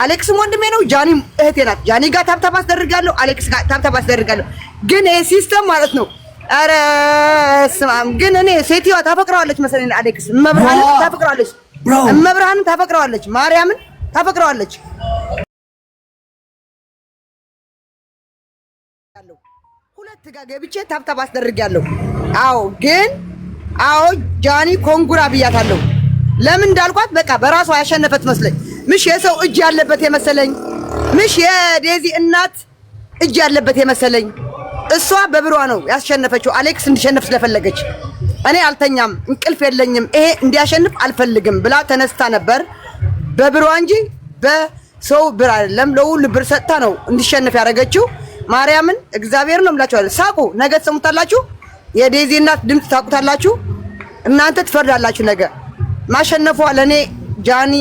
አሌክስም ወንድሜ ነው፣ ጃኒም እህቴ ናት። ጃኒ ጋር ታብታብ አስደርጋለሁ፣ አሌክስ ጋር ታብታብ አስደርጋለሁ። ግን ይሄ ሲስተም ማለት ነው። ኧረ ስማም፣ ግን እኔ ሴትዮዋ ታፈቅረዋለች መሰለኝ አሌክስ። እመብርሃንን ታፈቅረዋለች፣ እመብርሃንን ታፈቅረዋለች፣ ማርያምን ታፈቅረዋለች። ሁለት ጋር ገብቼ ታብታብ አስደርጋለሁ። አዎ ግን አዎ ጃኒ ኮንጉራ ብያታለሁ። ለምን እንዳልኳት በቃ በራሷ ያሸነፈት መስለኝ። ምሽ የሰው እጅ ያለበት የመሰለኝ፣ ምሽ የዴዚ እናት እጅ ያለበት የመሰለኝ። እሷ በብሯ ነው ያሸነፈችው፣ አሌክስ እንዲሸነፍ ስለፈለገች። እኔ አልተኛም እንቅልፍ የለኝም ይሄ እንዲያሸንፍ አልፈልግም ብላ ተነስታ ነበር። በብሯ እንጂ በሰው ብር አይደለም። ለሁሉ ብር ሰጥታ ነው እንዲሸነፍ ያደረገችው። ማርያምን እግዚአብሔር ነው የምላችኋለሁ። ሳቁ፣ ነገ ትሰሙታላችሁ። የዴዚ እናት ድምፅ ታውቁታላችሁ። እናንተ ትፈርዳላችሁ ነገ። ማሸነፏ ለኔ ጃኒ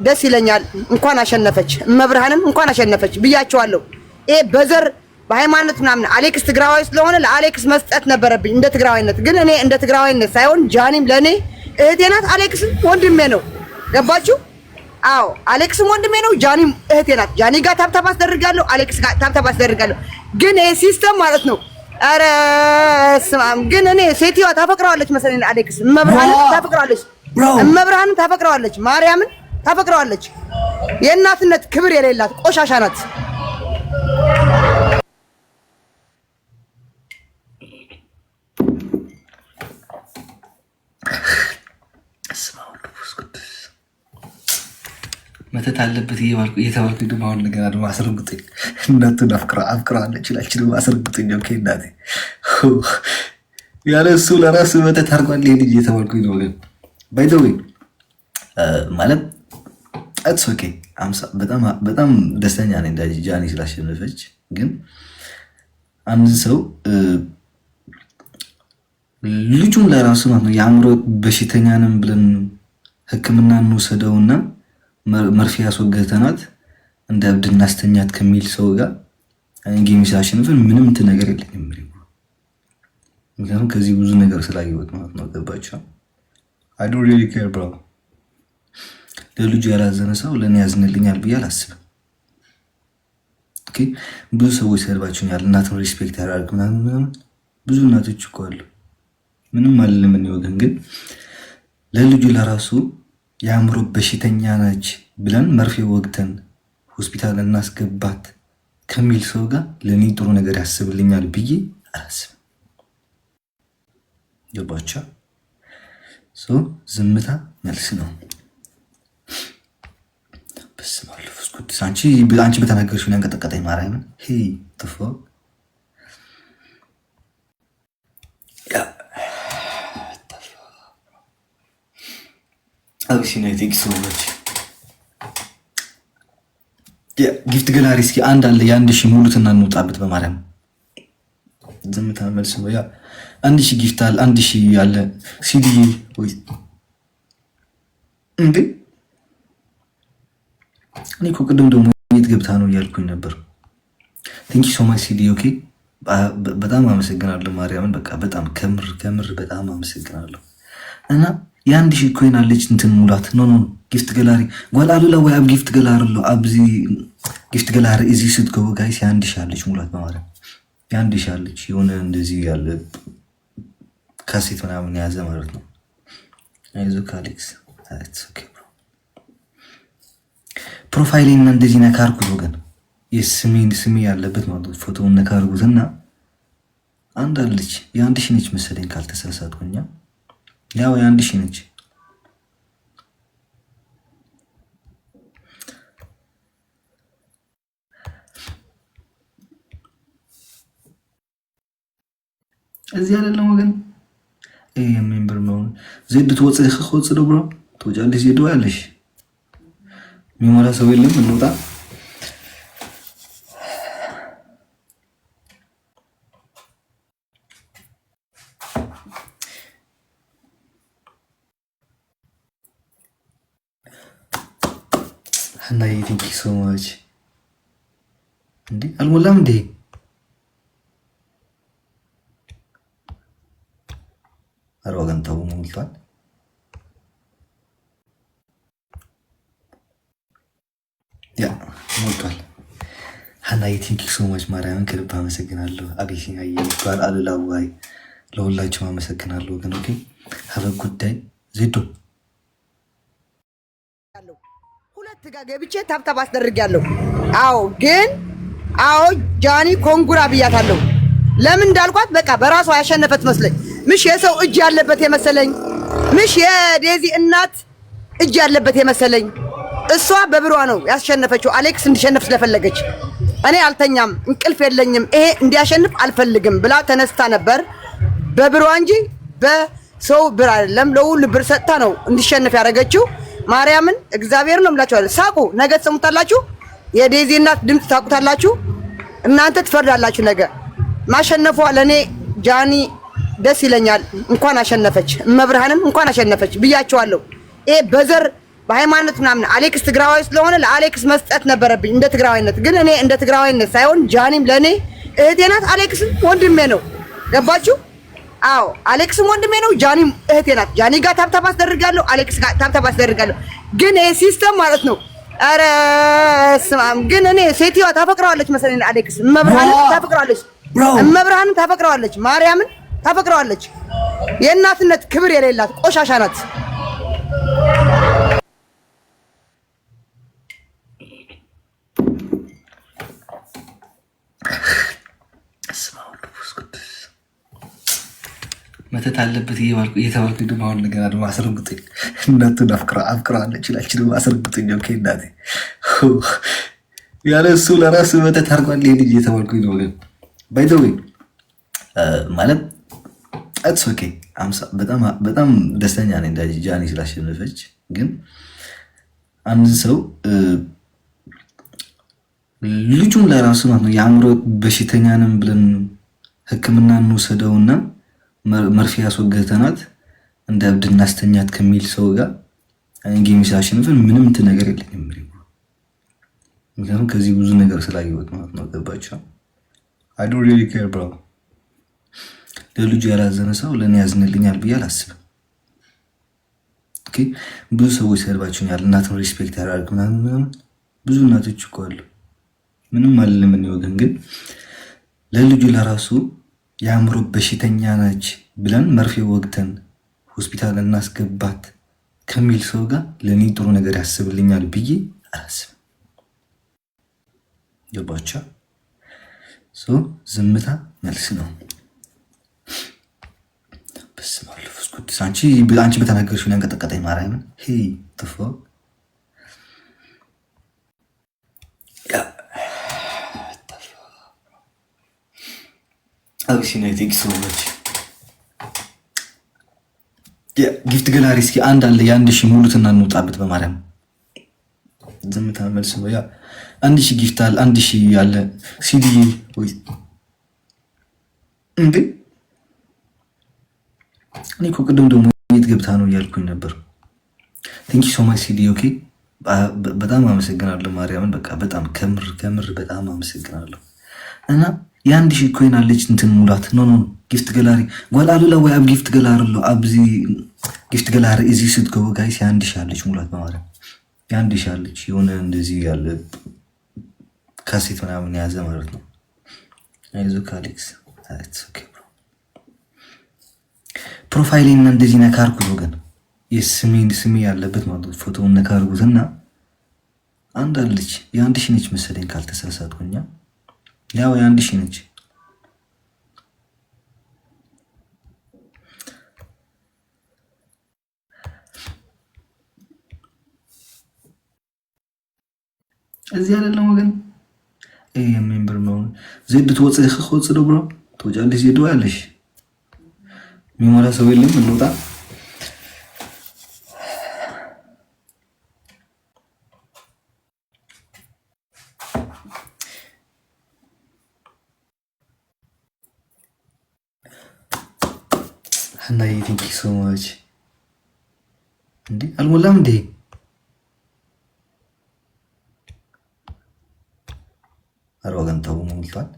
ደስ ይለኛል። እንኳን አሸነፈች፣ እመብርሃንም እንኳን አሸነፈች ብያቸዋለሁ። ይሄ በዘር በሃይማኖት ምናምን አሌክስ ትግራዋይ ስለሆነ ለአሌክስ መስጠት ነበረብኝ እንደ ትግራዋይነት። ግን እኔ እንደ ትግራዋይነት ሳይሆን ጃኒም ለኔ እህቴ ናት፣ አሌክስም ወንድሜ ነው። ገባችሁ? አዎ አሌክስም ወንድሜ ነው፣ ጃኒም እህቴ ናት። ጃኒ ጋር ታብታብ አስደርጋለሁ፣ አሌክስ ጋር ታብታብ አስደርጋለሁ። ግን ይሄ ሲስተም ማለት ነው። ኧረ ስማም፣ ግን እኔ ሴትዮዋ ታፈቅረዋለች መሰለኝ አሌክስ። እመብርሃንን ታፈቅረዋለች፣ እመብርሃንን ታፈቅረዋለች፣ ማርያምን ታፈቅረዋለች። የእናትነት ክብር የሌላት ቆሻሻ ናት። መተት አለበት እየተባልኩ ደግሞ አሁን ነገር ደግሞ አስረግጡኝ። እናቱን አፍቅረዋለች ይላች ደግሞ አስረግጡኝ። ኦኬ እናቴ ያለ እሱ ለራሱ መተት አድርጓል ይሄ ልጅ እየተባልኩኝ ነው። ግን ባይ ዘ ዌይ ማለት አትስ ኦኬ በጣም ደስተኛ ነኝ ጃኒ ስላሸነፈች። ግን አንድ ሰው ልጁን ለራሱ ማለት ነው የአእምሮ በሽተኛ ነን ብለን ሕክምና እንውሰደውና መርፌ ያስወገተናት እንደ እብድ እናስተኛት ከሚል ሰው ጋር ጌም ሲያሸንፍን ምንም እንትን ነገር የለኝም። ምክንያቱም ከዚህ ብዙ ነገር ስላየሁት ማለት ነው። ገባችሁ? I don't really care bro። ለልጁ ያላዘነ ሰው ለኔ ያዝንልኛል ብዬ አላስብም። ኦኬ ብዙ ሰዎች ሰድባችሁኛል፣ እናትን ሪስፔክት ያደርግ ምናምን ብዙ እናቶች እኮ አሉ። ምንም አይደለም። እኔ ወገን ግን ለልጁ ለራሱ የአእምሮ በሽተኛ ነች ብለን መርፌ ወግተን ሆስፒታል እናስገባት ከሚል ሰው ጋር ለኔ ጥሩ ነገር ያስብልኛል ብዬ አላስብም። ገባችሁ? ዝምታ መልስ ነው። በስመ አብ ወወልድ ወመንፈስ ቅዱስ። አንቺ በተናገርሽው ያንቀጠቀጠኝ ማርያምን ጥፎ አብሲናይቲክ ሰዎች ጊፍት ገላሪ እስኪ አንድ አለ የአንድ ሺህ ሙሉትና እንውጣበት በማርያም። ዝምታ መልስ ነው። ያ 1000 ጊፍት አለ 1000 ያለ ሲዲ ወይ እንዴ እኔ እኮ ቅድም ደግሞ የት ገብታ ነው እያልኩኝ ነበር። ቴንክ ዩ ሶ ማች ሲዲ ኦኬ። በጣም አመሰግናለሁ ማርያምን። በቃ በጣም ከምር በጣም አመሰግናለሁ። እና የአንድ ሺህ ኮይን አለች እንትን ሙላት ኖ ጊፍት ገላሪ ጓላሉላ ወይ አብ ጊፍት ገላሪ ነው አብዚ ጊፍት ገላሪ እዚ ስትገቡ ጋይስ የአንድ ሺህ አለች ሙላት በማርያም። የአንድ ሺህ አለች የሆነ እንደዚህ ያለ ካሴት ምናምን የያዘ ማለት ነው። አይዞህ አሌክስ ኦኬ ብሮ። ፕሮፋይሌን እንደዚህ ነካ አድርጉት ወገን፣ ስሜ ያለበት ማለት ነው። ፎቶውን ነካ አድርጉትና አንድ አለች የአንድ ሺህ ነች መሰለኝ ካልተሳሳትኩኝ። ያው የአንድ ሺህ ነች። እዚህ አይደለም ወገን የሚንብር ነው። ዜድ ትወጽህ ኸወጽ ነው ብሮ ትወጫለሽ። ዜድ ያለሽ የሚሞላ ሰው የለም። እንውጣ። እና ቴንክ ዩ ሶ ማች። እንዴ አልሞላም እንዴ? ኧረ ወገን ተው ሞልቷል። ያ ሞልቷል። ሀናዬ ቴንክ ዩ ሶ ማች ማርያምን ከልብ አመሰግናለሁ። አቢሲኒያ ይባል አሉላዋይ ለሁላችሁም አመሰግናለሁ። ግን ኦኬ ሀበ ጉዳይ ዜዶ ሁለት ጋር ገብቼ ታብታብ አስደርጊያለሁ። አዎ ግን አዎ ጃኒ ኮንጉራ ብያታለሁ። ለምን እንዳልኳት በቃ በራሷ ያሸነፈት መስለኝ። ምሽ የሰው እጅ ያለበት የመሰለኝ፣ ምሽ የዴዚ እናት እጅ ያለበት የመሰለኝ። እሷ በብሯ ነው ያሸነፈችው፣ አሌክስ እንዲሸነፍ ስለፈለገች። እኔ አልተኛም እንቅልፍ የለኝም ይሄ እንዲያሸንፍ አልፈልግም ብላ ተነስታ ነበር። በብሯ እንጂ በሰው ብር አይደለም። ለሁሉ ብር ሰጥታ ነው እንዲሸነፍ ያደረገችው። ማርያምን እግዚአብሔር ነው የምላችኋለሁ። ሳቁ፣ ነገ ትሰሙታላችሁ። የዴዚ እናት ድምፅ ታውቁታላችሁ። እናንተ ትፈርዳላችሁ። ነገ ማሸነፏ ለእኔ ጃኒ ደስ ይለኛል። እንኳን አሸነፈች፣ እመብርሃንን እንኳን አሸነፈች ብያቸዋለሁ። ይሄ በዘር በሃይማኖት ምናምን አሌክስ ትግራዋይ ስለሆነ ለአሌክስ መስጠት ነበረብኝ እንደ ትግራዋይነት። ግን እኔ እንደ ትግራዋይነት ሳይሆን ጃኒም ለእኔ እህቴ ናት፣ አሌክስም ወንድሜ ነው። ገባችሁ? አዎ አሌክስም ወንድሜ ነው፣ ጃኒም እህቴ ናት። ጃኒ ጋር ታብታብ አስደርጋለሁ፣ አሌክስ ጋር ታብታብ አስደርጋለሁ። ግን ይሄ ሲስተም ማለት ነው። ኧረ ስማም፣ ግን እኔ ሴትዮዋ ታፈቅረዋለች መሰለኝ አሌክስ። እመብርሃንን ታፈቅረዋለች፣ እመብርሃንን ታፈቅረዋለች፣ ማርያምን ታፈቅረዋለች። የእናትነት ክብር የሌላት ቆሻሻ ናት። መተት አለበት እየተባልኩ ደግሞ አሁን ነገር ደግሞ አስረግጡኝ። እናቱን አፍቅረዋለች ይላች ደግሞ አስረግጡኝ። ኦኬ እናቴ ያለ እሱ ለራሱ መተት አድርጓል ይሄ ልጅ እየተባልኩኝ ነው። ግን ባይ ዘ ዌይ ማለት አትስ ኦኬ በጣም ደስተኛ ነኝ ጃኒ ስላሸነፈች። ግን አንድ ሰው ልጁን ለራሱ ማለት ነው የአእምሮ በሽተኛንም ብለን ሕክምና እንውሰደውና መርፌ ያስወገተናት እንደ እብድ እናስተኛት ከሚል ሰው ጋር ጌም ሲያሸንፈን ምንም እንትን ነገር የለኝም። ምክንያቱም ከዚህ ብዙ ነገር ስላየሁት ማለት ነው። ገባችሁ? አይ ዶንት ሪሊ ኬር ብሮ። ለልጁ ያላዘነ ሰው ለእኔ ያዝንልኛል ብዬ አላስብም። ኦኬ ብዙ ሰዎች ሰድባችሁኛል፣ እናትን ሪስፔክት ያደርግ ምናምን። ብዙ እናቶች እኮ አሉ፣ ምንም አልልም እኔ ወገን። ግን ለልጁ ለራሱ የአእምሮ በሽተኛ ነች ብለን መርፌ ወግተን ሆስፒታል እናስገባት ከሚል ሰው ጋር ለእኔ ጥሩ ነገር ያስብልኛል ብዬ አላስብም። ገባችሁ? ዝምታ መልስ ነው። በስመ አብ ወወልድ ወመንፈስ ቅዱስ። አንቺ በተናገርሽው ያንቀጠቀጠኝ ማርያምን ትፎ አቢሲኒያ ቴንክ ሶ ማች። ጊፍት ገላሪ እስኪ አንድ አለ የ1000 ሙሉትና እንውጣበት በማርያም። ዝምታ መልስ ነው። 1000 ጊፍት አለ 1000 ያለ ሲዲ ወይ እንዴ! እኔ እኮ ቅድም ደግሞ የት ገብታ ነው እያልኩኝ ነበር። ቴንክ ሶ ማች ሲዲ። ኦኬ በጣም አመሰግናለሁ ማርያምን። በቃ በጣም ከምር በጣም አመሰግናለሁ። እና የ1000 ኮይን አለች እንትን ሙላት ኖ ጊፍት ገላሪ ጓላሉላ ወይ አብ ጊፍት ገላሪ ሎ አብዚ ጊፍት ገላሪ እዚ ስትገቡ ጋይስ የ1000 አለች ሙላት በማለት የ1000 አለች። የሆነ እንደዚህ ያለ ካሴት ምናምን የያዘ ማለት ነው። አይዞህ አሌክስ ፕሮፋይሌን እንደዚህ ነካርኩት ወገን፣ ስሜ ያለበት ማለት ፎቶውን ነካርኩትና አንድ አለች የ1000 ነች መሰለኝ ካልተሳሳትኩኝ። ያው የ1000 ነች። እዚህ አይደለም ወገን የሜምበር ነው። ዜድ ትወጽእ ክወጽእ ዶ ብሮ ትወጫለሽ። ዜድ ያለሽ የሚሞላ ሰው የለም። እንውጣ። ሀናዬ ቴንክ ዩ ሶ ማች። እንዴ አልሞላም እንዴ? ኧረ ወገን ተው ሞልቷል።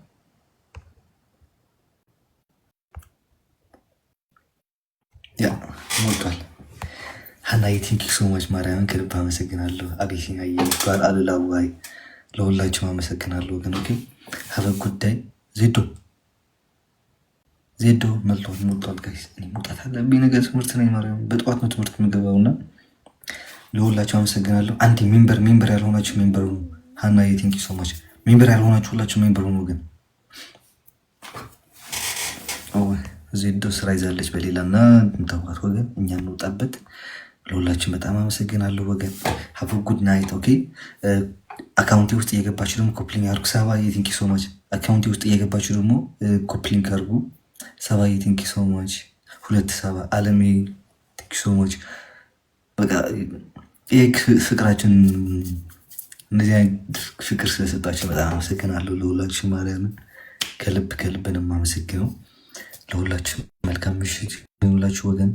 ያ ሞልቷል። ሀናዬ ቴንኪ ሶማች ማርያምን ከልብ አመሰግናለሁ። አቢሲና ይባል አሉላዋይ ለሁላችሁም አመሰግናለሁ ወገን። ኦኬ ሀበ ጉዳይ ዜዶ ሞልቷል ጋይስ። እኔ መውጣት አለብኝ ነገ ትምህርት ነኝ ማርያም በጠዋት ነው ትምህርት የምገባውና ለሁላችሁ አመሰግናለሁ። አንድ ሜምበር ያልሆናችሁ ሜምበር ነው። ሀናዬ ቴንኪ ሶማች ሜምበር ያልሆናችሁ ሁላችሁ ሜምበር ነው ወገን። ዜዶ ስራ ይዛለች በሌላና እንተዋት ወገን፣ እኛ እንውጣበት። ለሁላችን በጣም አመሰግናለሁ ወገን። ሀቭ ጉድ ናይት። ኦኬ አካውንቴ ውስጥ እየገባችሁ ደግሞ ኮፕሊንግ አርጉ። ሰባዬ ቴንኪ ሶማች። አካውንቴ ውስጥ እየገባችሁ ደግሞ ኮፕሊንግ አርጉ። ሰባዬ ቴንኪ ሶማች። 27 አለሜ ቴንኪ ሶማች። በቃ ይህ ፍቅራችን እነዚህ አይነት ፍቅር ስለሰጣችሁ በጣም አመሰግናለሁ ለሁላችሁ። ማርያምን ከልብ ነው የማመሰግነው። ለሁላችሁ መልካም ምሽት ይሁንላችሁ ወገን።